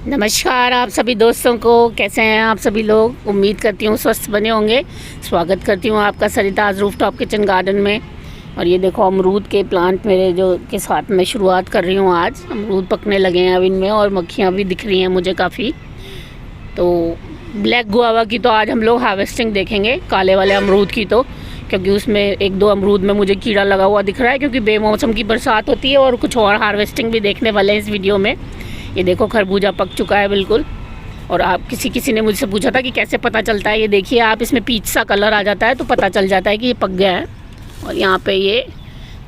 नमस्कार आप सभी दोस्तों को। कैसे हैं आप सभी लोग? उम्मीद करती हूँ स्वस्थ बने होंगे। स्वागत करती हूँ आपका सरिताज रूफटॉप किचन गार्डन में। और ये देखो अमरूद के प्लांट मेरे जो के साथ मैं शुरुआत कर रही हूँ। आज अमरूद पकने लगे हैं अब इनमें, और मक्खियाँ भी दिख रही हैं मुझे काफ़ी। तो ब्लैक गुआवा की तो आज हम लोग हार्वेस्टिंग देखेंगे, काले वाले अमरूद की तो, क्योंकि उसमें एक दो अमरूद में मुझे कीड़ा लगा हुआ दिख रहा है, क्योंकि बेमौसम की बरसात होती है। और कुछ और हार्वेस्टिंग भी देखने वाले हैं इस वीडियो में। ये देखो खरबूजा पक चुका है बिल्कुल। और आप किसी ने मुझसे पूछा था कि कैसे पता चलता है, ये देखिए आप, इसमें पीच सा कलर आ जाता है तो पता चल जाता है कि ये पक गया है। और यहाँ पे ये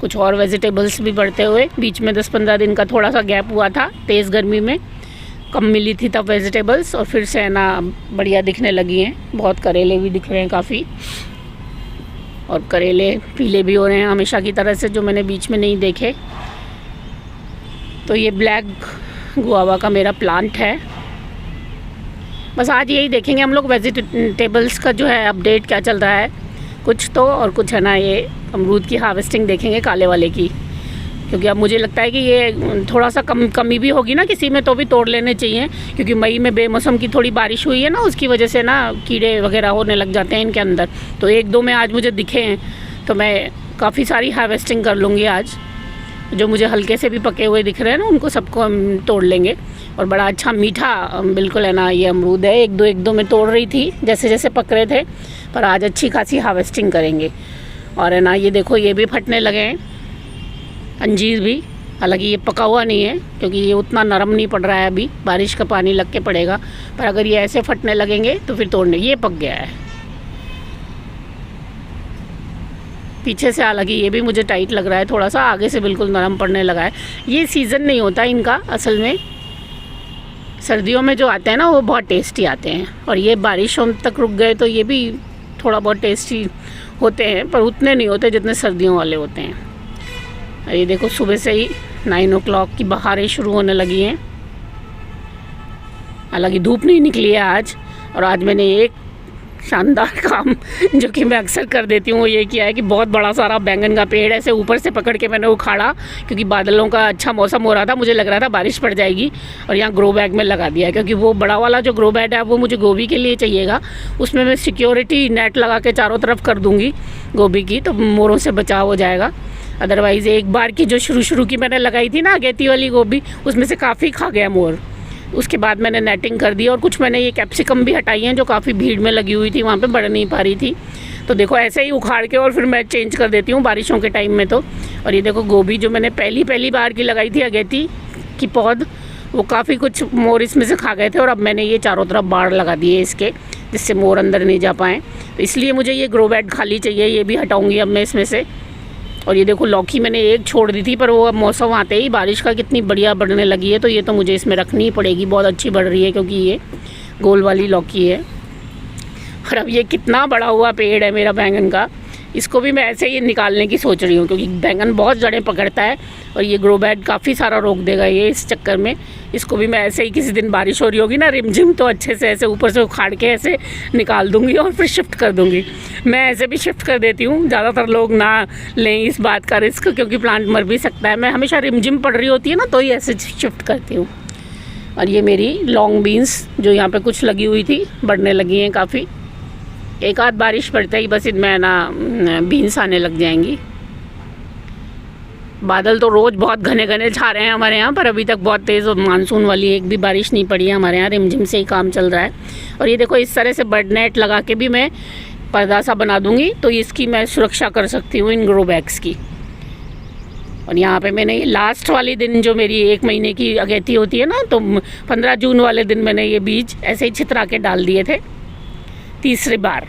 कुछ और वेजिटेबल्स भी बढ़ते हुए, बीच में 10-15 दिन का थोड़ा सा गैप हुआ था, तेज़ गर्मी में कम मिली थी तब वेजिटेबल्स, और फिर से है ना बढ़िया दिखने लगी हैं। बहुत करेले भी दिख रहे हैं काफ़ी, और करेले पीले भी हो रहे हैं हमेशा की तरह से, जो मैंने बीच में नहीं देखे। तो ये ब्लैक गुआवा का मेरा प्लांट है। बस आज यही देखेंगे हम लोग, वेजिटेबल्स का जो है अपडेट क्या चल रहा है कुछ तो, और कुछ है ना ये अमरूद की हार्वेस्टिंग देखेंगे काले वाले की। क्योंकि अब मुझे लगता है कि ये थोड़ा सा कमी भी होगी ना किसी में, तो भी तोड़ लेने चाहिए। क्योंकि मई में बेमौसम की थोड़ी बारिश हुई है ना, उसकी वजह से ना कीड़े वगैरह होने लग जाते हैं इनके अंदर। तो एक दो में आज मुझे दिखे हैं, तो मैं काफ़ी सारी हार्वेस्टिंग कर लूँगी आज। जो मुझे हल्के से भी पके हुए दिख रहे हैं ना, उनको सबको हम तोड़ लेंगे। और बड़ा अच्छा मीठा बिल्कुल है ना ये अमरूद है। एक दो में तोड़ रही थी जैसे जैसे पक रहे थे, पर आज अच्छी खासी हार्वेस्टिंग करेंगे। और है ना ये देखो ये भी फटने लगे हैं, अंजीर भी। हालांकि ये पका हुआ नहीं है क्योंकि ये उतना नरम नहीं पड़ रहा है, अभी बारिश का पानी लग के पड़ेगा। पर अगर ये ऐसे फटने लगेंगे तो फिर तोड़ने। ये पक गया है पीछे से, हालांकि ये भी मुझे टाइट लग रहा है थोड़ा सा, आगे से बिल्कुल नरम पड़ने लगा है। ये सीज़न नहीं होता इनका असल में, सर्दियों में जो आते हैं ना वो बहुत टेस्टी आते हैं। और ये बारिशों तक रुक गए तो ये भी थोड़ा बहुत टेस्टी होते हैं, पर उतने नहीं होते जितने सर्दियों वाले होते हैं। ये देखो सुबह से ही 9 o'clock की बहारें शुरू होने लगी हैं। हालांकि धूप नहीं निकली है आज। और आज मैंने एक शानदार काम जो कि मैं अक्सर कर देती हूँ, वो ये किया है कि बहुत बड़ा सारा बैंगन का पेड़ ऐसे ऊपर से पकड़ के मैंने उखाड़ा, क्योंकि बादलों का अच्छा मौसम हो रहा था, मुझे लग रहा था बारिश पड़ जाएगी। और यहाँ ग्रो बैग में लगा दिया है, क्योंकि वो बड़ा वाला जो ग्रो बैग है वो मुझे गोभी के लिए चाहिएगा। उसमें मैं सिक्योरिटी नेट लगा के चारों तरफ कर दूँगी गोभी की, तो मोरों से बचाव हो जाएगा। अदरवाइज़ एक बार की जो शुरू की मैंने लगाई थी ना अगेती वाली गोभी, उसमें से काफ़ी खा गया मोर। उसके बाद मैंने नेटिंग कर दी, और कुछ मैंने ये कैप्सिकम भी हटाई हैं जो काफ़ी भीड़ में लगी हुई थी, वहाँ पे बढ़ नहीं पा रही थी। तो देखो ऐसे ही उखाड़ के और फिर मैं चेंज कर देती हूँ बारिशों के टाइम में तो। और ये देखो गोभी जो मैंने पहली बार की लगाई थी अगेती की पौध, वो काफ़ी कुछ मोर इसमें से खा गए थे। और अब मैंने ये चारों तरफ बाड़ लगा दिए इसके, जिससे मोर अंदर नहीं जा पाएँ। तो इसलिए मुझे ये ग्रो बैग खाली चाहिए, ये भी हटाऊँगी अब मैं इसमें से। और ये देखो लौकी मैंने एक छोड़ दी थी, पर वो अब मौसम आते ही बारिश का कितनी बढ़िया बढ़ने लगी है, तो ये तो मुझे इसमें रखनी ही पड़ेगी। बहुत अच्छी बढ़ रही है क्योंकि ये गोल वाली लौकी है। और अब ये कितना बड़ा हुआ पेड़ है मेरा बैंगन का, इसको भी मैं ऐसे ही निकालने की सोच रही हूँ, क्योंकि बैंगन बहुत जड़ें पकड़ता है। और ये ग्रो बैग काफ़ी सारा रोक देगा ये, इस चक्कर में इसको भी मैं ऐसे ही, किसी दिन बारिश हो रही होगी ना रिमझिम, तो अच्छे से ऐसे ऊपर से उखाड़ के ऐसे निकाल दूँगी और फिर शिफ्ट कर दूँगी। मैं ऐसे भी शिफ्ट कर देती हूँ, ज़्यादातर लोग ना लें इस बात का रिस्क, क्योंकि प्लांट मर भी सकता है। मैं हमेशा रिमझिम पड़ रही होती है ना, तो ही ऐसे शिफ्ट करती हूँ। और ये मेरी लॉन्ग बीन्स जो यहाँ पर कुछ लगी हुई थी, बढ़ने लगी हैं काफ़ी। एक आध बारिश पड़ते ही बस इनमें ना बीन्स आने लग जाएंगी। बादल तो रोज़ बहुत घने घने छा रहे हैं हमारे यहाँ, पर अभी तक बहुत तेज़ मानसून वाली एक भी बारिश नहीं पड़ी है हमारे यहाँ, रिमझिम से ही काम चल रहा है। और ये देखो इस तरह से बर्ड नेट लगा के भी मैं पर्दा सा बना दूँगी, तो इसकी मैं सुरक्षा कर सकती हूँ इन ग्रो बैग्स की। और यहाँ पे मैंने ये लास्ट वाली दिन जो मेरी 1 महीने की अगेती होती है ना, तो 15 जून वाले दिन मैंने ये बीज ऐसे ही छितरा के डाल दिए थे। तीसरी बार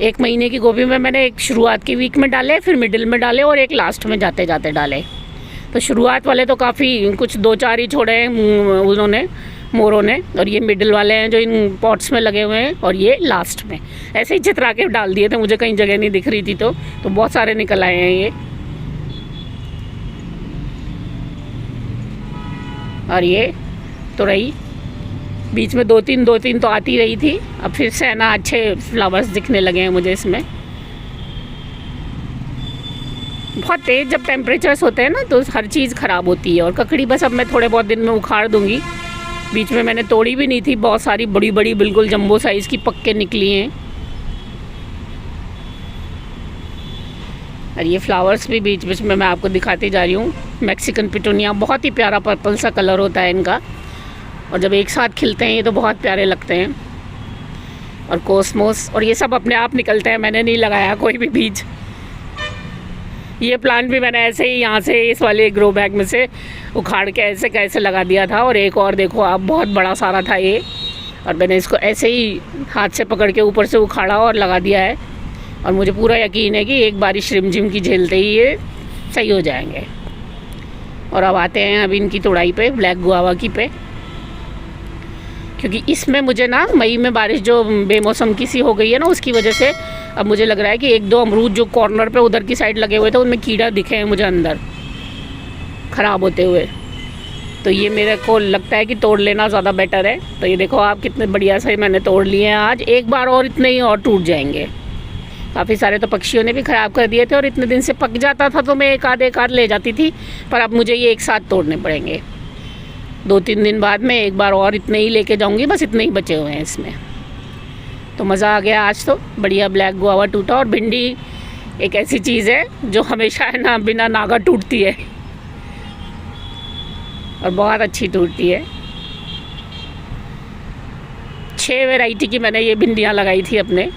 1 महीने की गोभी में मैंने एक शुरुआत की वीक में डाले, फिर मिडिल में डाले, और एक लास्ट में जाते जाते डाले। तो शुरुआत वाले तो काफ़ी कुछ 2-4 ही छोड़े हैं उन्होंने, मोरों ने। और ये मिडिल वाले हैं जो इन पॉट्स में लगे हुए हैं, और ये लास्ट में ऐसे ही चित्रा के डाल दिए थे, मुझे कहीं जगह नहीं दिख रही थी तो बहुत सारे निकल आए हैं ये। और ये तो रही बीच में 2-3 तो आती रही थी, अब फिर से ना अच्छे फ्लावर्स दिखने लगे हैं मुझे इसमें। बहुत तेज़ जब टेम्परेचर्स होते हैं ना, तो हर चीज़ ख़राब होती है। और ककड़ी बस अब मैं थोड़े बहुत दिन में उखाड़ दूँगी, बीच में मैंने तोड़ी भी नहीं थी, बहुत सारी बड़ी बड़ी बिल्कुल जंबो साइज़ की पक के निकली हैं। और ये फ्लावर्स भी बीच बीच में मैं आपको दिखाती जा रही हूँ। मैक्सिकन पिटूनिया, बहुत ही प्यारा पर्पल सा कलर होता है इनका, और जब एक साथ खिलते हैं ये तो बहुत प्यारे लगते हैं। और कोसमोस, और ये सब अपने आप निकलते हैं, मैंने नहीं लगाया कोई भी बीज। ये प्लांट भी मैंने ऐसे ही यहाँ से इस वाले ग्रो बैग में से उखाड़ के ऐसे कैसे लगा दिया था। और एक और देखो आप, बहुत बड़ा सारा था ये, और मैंने इसको ऐसे ही हाथ से पकड़ के ऊपर से उखाड़ा और लगा दिया है। और मुझे पूरा यकीन है कि एक बारिश रिमझिम की झेलते ही ये सही हो जाएंगे। और अब आते हैं अभी इनकी तोड़ाई पे, ब्लैक गुआवा की पे, क्योंकि इसमें मुझे ना मई में बारिश जो बेमौसम की सी हो गई है ना, उसकी वजह से अब मुझे लग रहा है कि एक दो अमरूद जो कॉर्नर पे उधर की साइड लगे हुए थे उनमें कीड़ा दिखे हैं मुझे अंदर ख़राब होते हुए। तो ये मेरे को लगता है कि तोड़ लेना ज़्यादा बेटर है। तो ये देखो आप, कितने बढ़िया से मैंने तोड़ लिए हैं आज। एक बार और इतने ही और टूट जाएंगे। काफ़ी सारे तो पक्षियों ने भी ख़राब कर दिए थे, और इतने दिन से पक जाता था तो मैं एक आध ले जाती थी, पर अब मुझे ये एक साथ तोड़ने पड़ेंगे। 2-3 दिन बाद में एक बार और इतने ही लेके जाऊंगी, बस इतने ही बचे हुए हैं इसमें। तो मज़ा आ गया आज तो, बढ़िया ब्लैक गुआवा टूटा। और भिंडी एक ऐसी चीज़ है जो हमेशा है ना बिना नागा टूटती है, और बहुत अच्छी टूटती है। 6 वैरायटी की मैंने ये भिंडियाँ लगाई थी अपने।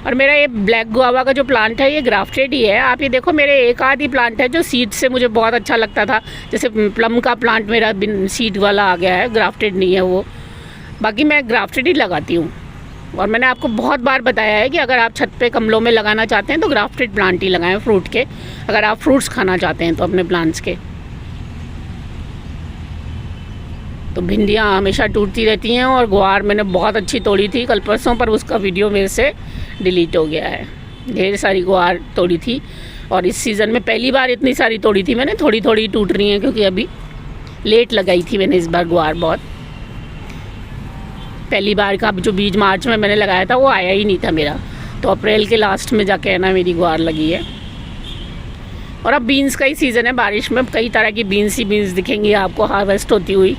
और मेरा ये ब्लैक गुआवा का जो प्लांट है ये ग्राफ्टेड ही है। आप ये देखो, मेरे एक आध ही प्लांट है जो सीड से मुझे बहुत अच्छा लगता था, जैसे प्लम का प्लांट मेरा सीड वाला आ गया है, ग्राफ्टेड नहीं है वो। बाकी मैं ग्राफ्टेड ही लगाती हूँ। और मैंने आपको बहुत बार बताया है कि अगर आप छत पे गमलों में लगाना चाहते हैं तो ग्राफ्टेड प्लांट ही लगाएं, फ्रूट के, अगर आप फ्रूट्स खाना चाहते हैं तो अपने प्लांट्स के। तो भिंडियाँ हमेशा टूटती रहती हैं। और गुआर मैंने बहुत अच्छी तोड़ी थी कल परसों, पर उसका वीडियो मेरे से डिलीट हो गया है। ढेर सारी गुआर तोड़ी थी, और इस सीज़न में पहली बार इतनी सारी तोड़ी थी मैंने। थोड़ी थोड़ी टूट रही हैं क्योंकि अभी लेट लगाई थी मैंने इस बार गुआर बहुत। पहली बार का जो बीज मार्च में मैंने लगाया था वो आया ही नहीं था मेरा, तो अप्रैल के लास्ट में जाके है ना मेरी गुआर लगी है। और अब बीन्स का ही सीज़न है, बारिश में कई तरह की बीन्स ही बीन्स दिखेंगी आपको हार्वेस्ट होती हुई।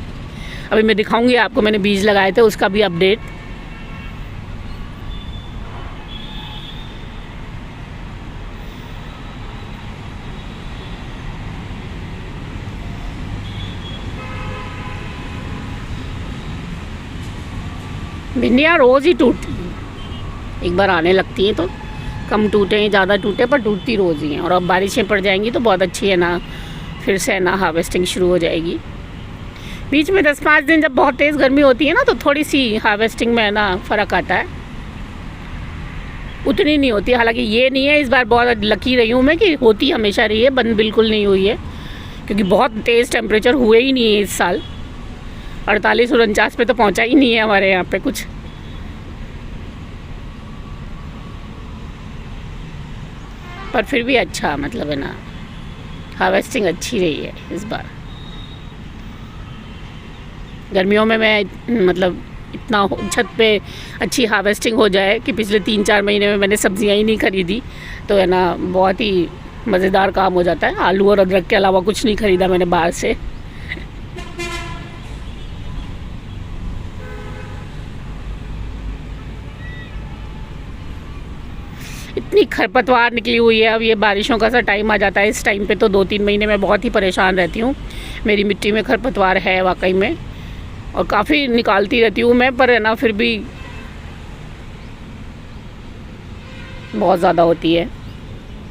अभी मैं दिखाऊंगी आपको, मैंने बीज लगाए थे उसका भी अपडेट। भिंडियाँ रोज़ ही टूटती हैं, एक बार आने लगती हैं तो कम टूटे हैं ज़्यादा टूटे, पर टूटती रोज़ ही हैं। और अब बारिशें पड़ जाएंगी तो बहुत अच्छी है ना, फिर से है ना हार्वेस्टिंग शुरू हो जाएगी। बीच में 10-5 दिन जब बहुत तेज़ गर्मी होती है ना, तो थोड़ी सी हार्वेस्टिंग में है ना फ़र्क आता है, उतनी नहीं होती। हालांकि ये नहीं है, इस बार बहुत लकी रही हूँ मैं कि होती हमेशा रही है, बंद बिल्कुल नहीं हुई है, क्योंकि बहुत तेज़ टेम्परेचर हुए ही नहीं है इस साल। 48-49 पे तो पहुँचा ही नहीं है हमारे यहाँ पे कुछ। पर फिर भी अच्छा, मतलब है ना, हार्वेस्टिंग अच्छी रही है इस बार। गर्मियों में मैं मतलब इतना छत पे अच्छी हार्वेस्टिंग हो जाए कि पिछले 3-4 महीने में मैंने सब्जियां ही नहीं खरीदी, तो है ना बहुत ही मज़ेदार काम हो जाता है। आलू और अदरक के अलावा कुछ नहीं ख़रीदा मैंने बाहर से। इतनी खरपतवार निकली हुई है। अब ये बारिशों का सा टाइम आ जाता है, इस टाइम पे तो 2-3 महीने में बहुत ही परेशान रहती हूँ। मेरी मिट्टी में खरपतवार है वाकई में, और काफ़ी निकालती रहती हूँ मैं, पर है ना फिर भी बहुत ज़्यादा होती है।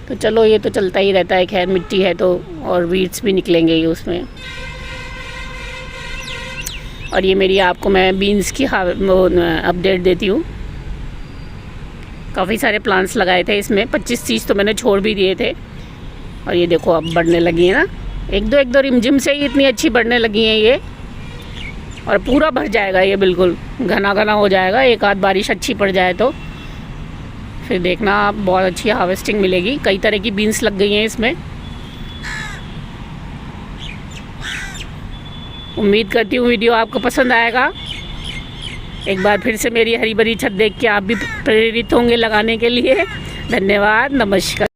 तो चलो ये तो चलता ही रहता है, खैर मिट्टी है तो, और वीड्स भी निकलेंगे ही उसमें। और ये मेरी आपको मैं बीन्स की अपडेट देती हूँ। काफ़ी सारे प्लांट्स लगाए थे इसमें, 25-30 तो मैंने छोड़ भी दिए थे। और ये देखो अब बढ़ने लगी है ना, एक दो रिमझिम से ही इतनी अच्छी बढ़ने लगी हैं ये। और पूरा भर जाएगा ये, बिल्कुल घना घना हो जाएगा, एक आध बारिश अच्छी पड़ जाए तो फिर देखना आप, बहुत अच्छी हार्वेस्टिंग मिलेगी। कई तरह की बीन्स लग गई हैं इसमें। उम्मीद करती हूँ वीडियो आपको पसंद आएगा। एक बार फिर से मेरी हरी भरी छत देख के आप भी प्रेरित होंगे लगाने के लिए। धन्यवाद, नमस्कार।